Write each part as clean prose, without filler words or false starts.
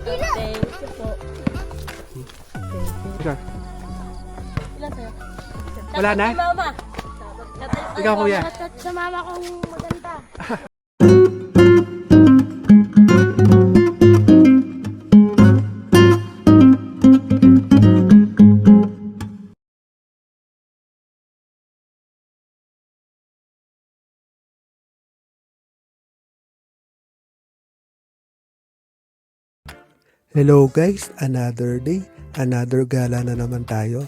Thank you po. Ikaw. Ilan sa'yo? Wala na? Si mama. Ikaw, kuya. Sa mama kong maganda. Hello guys, another day, another gala na naman tayo.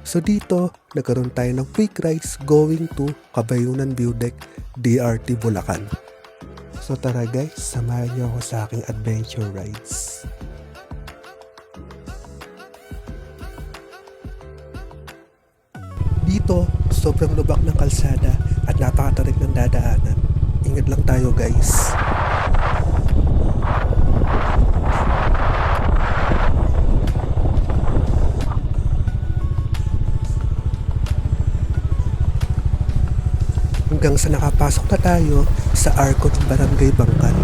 So dito, nagkaroon tayo ng quick rides going to Cabayunan View Deck, DRT Bulacan. So tara guys, samahan niyo ako sa aking adventure rides. Dito, sobrang lubak ng kalsada at napakatarik ng dadaanan. Ingat lang tayo guys. Hanggang sa nakapasok na tayo sa Arco ng Barangay Bangkal.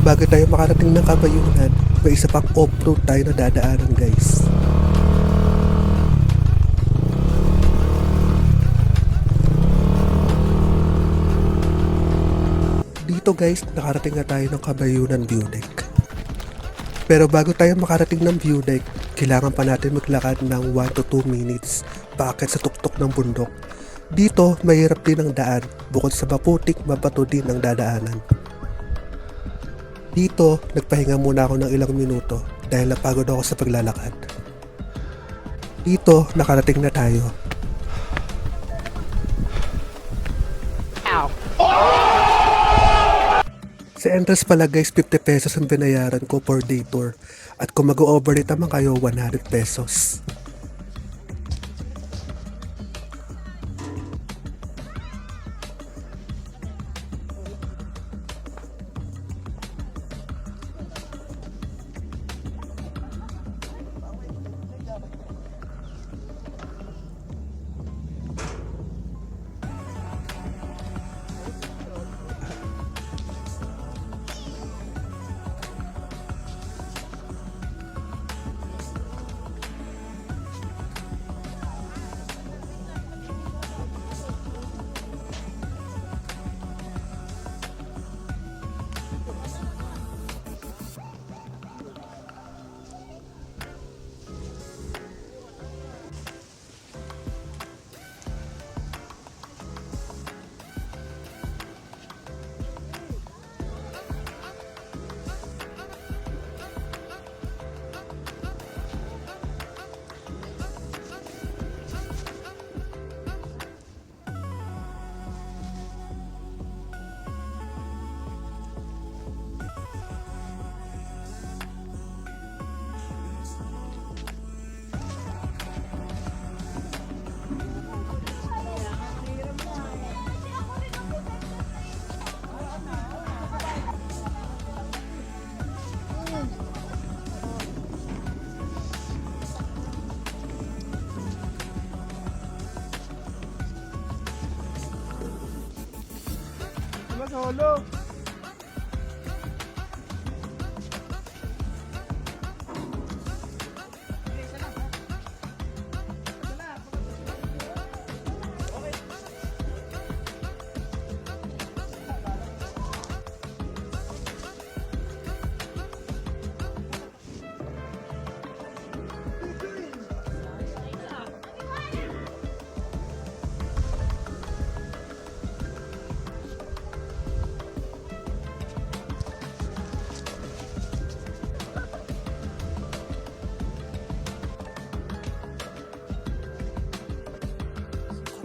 Bago tayo makarating ng Cabayunan, may isa pang off-road tayo na dadaanan guys. Dito guys, nakarating na tayo ng Cabayunan View Deck. Pero bago tayo makarating ng view deck, kailangan pa natin maglakad ng 1 to 2 minutes paakyat sa tuktok ng bundok. Dito, mahirap din ang daan, bukod sa maputik, mabato din ang dadaanan. Dito, nagpahinga muna ako ng ilang minuto dahil napagod ako sa paglalakad. Dito, nakarating na tayo. Sa entrance pala guys, 50 pesos ang binayaran ko per day tour. At kung mag-overnight naman kayo, 100 pesos. Solo.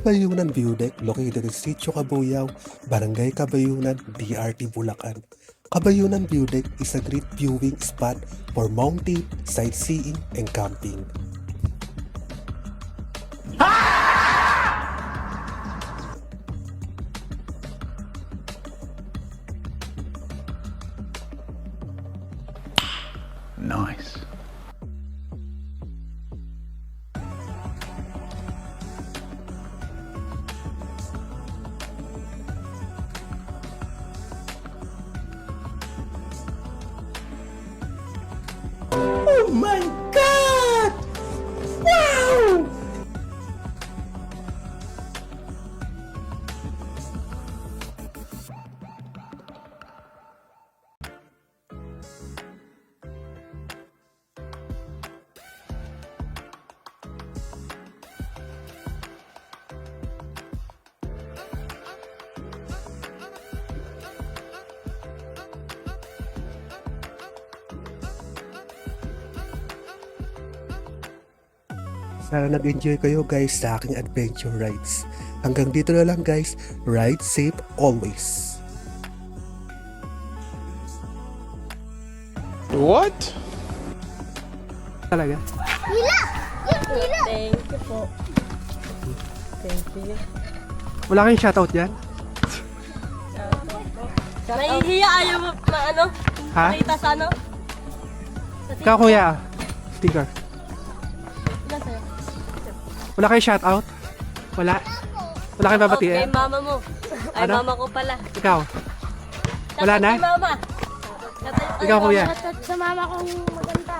Cabayunan View Deck located in Sitio Cabuyao, Barangay Cabayunan, DRT Bulacan. Cabayunan View Deck is a great viewing spot for mountain, sightseeing, and camping. Nice. Sana nag-enjoy kayo guys sa aking adventure rides. Hanggang dito na lang guys. Ride safe always. What? Talaga? Thank you po. Thank you. Wala kayong shoutout yan? Nahihiya, ayaw mo na ano? Ha? Nakita sa ano? Sa Ikaw kuya. Sticker. Ilan sa'yo? Wala kayong shoutout? Wala? Wala kayong Okay, babatiin? mama mo. Ay, Ano? mama ko pala. Ikaw? Wala na? Shoutout kay mama. Ikaw kuya. Shoutout sa mama kong maganda.